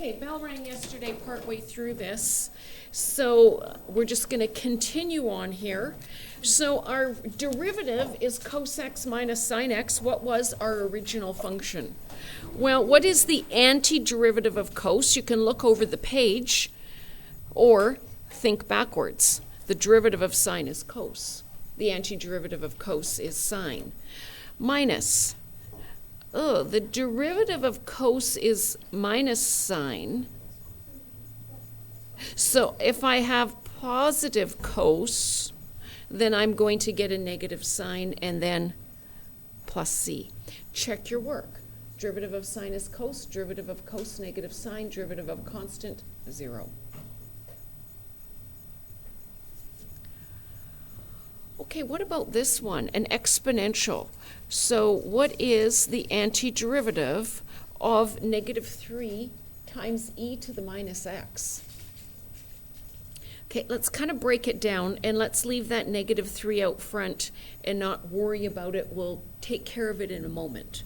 Okay, bell rang yesterday partway through this, so we're just going to continue on here. So our derivative is cos x minus sine x. What was our original function? Well, what is the antiderivative of cos? You can look over the page or think backwards. The derivative of sine is cos. The antiderivative of cos is sine. Minus. Oh, the derivative of cos is minus sine. So if I have positive cos, then I'm going to get a negative sine and then plus c. Check your work. Derivative of sine is cos, derivative of cos, negative sine, derivative of constant, 0. Okay, what about this one, an exponential? So what is the antiderivative of negative 3 times e to the minus x? Okay, let's kind of break it down, and let's leave that negative 3 out front and not worry about it. We'll take care of it in a moment.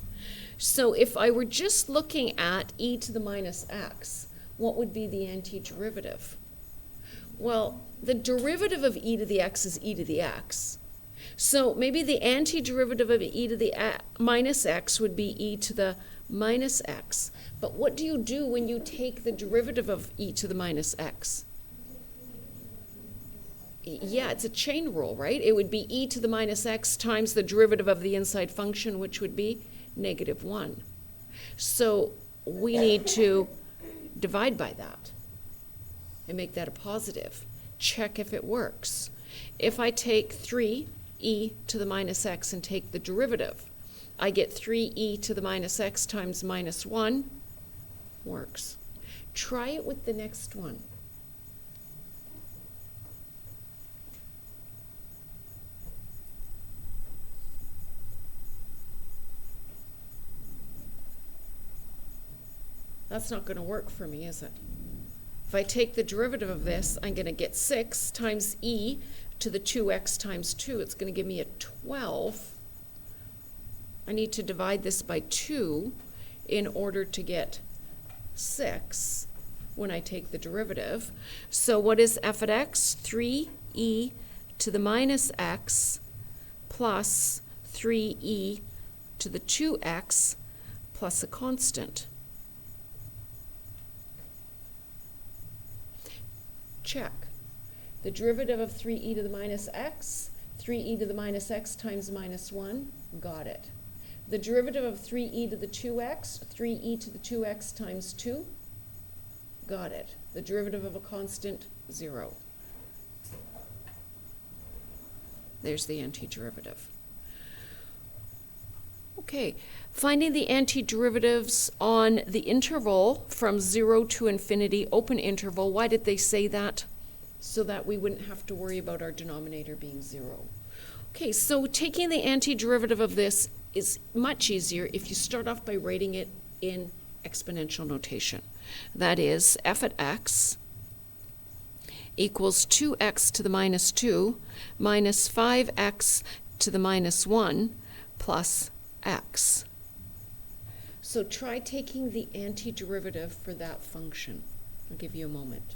So if I were just looking at e to the minus x, what would be the antiderivative? Well, the derivative of e to the x is e to the x. So maybe the antiderivative of e to the minus x would be e to the minus x. But what do you do when you take the derivative of e to the minus x? Yeah, it's a chain rule, right? It would be e to the minus x times the derivative of the inside function, which would be negative 1. So we need to divide by that and make that a positive. Check if it works. If I take 3e to the minus x and take the derivative, I get 3e to the minus x times minus 1. Works. Try it with the next one. That's not going to work for me, is it? If I take the derivative of this, I'm going to get 6 times e to the 2x times 2. It's going to give me a 12. I need to divide this by 2 in order to get 6 when I take the derivative. So what is f at x? 3e to the minus x plus 3e to the 2x plus a constant. Check. The derivative of 3e to the minus x, 3e to the minus x times minus 1, got it. The derivative of 3e to the 2x, 3e to the 2x times 2, got it. The derivative of a constant, 0. There's the antiderivative. Okay, finding the antiderivatives on the interval from 0 to infinity, open interval. Why did they say that? So that we wouldn't have to worry about our denominator being 0. Okay, so taking the antiderivative of this is much easier if you start off by writing it in exponential notation. That is, f at x equals 2x to the minus 2 minus 5x to the minus 1 plus x. So try taking the antiderivative for that function. I'll give you a moment.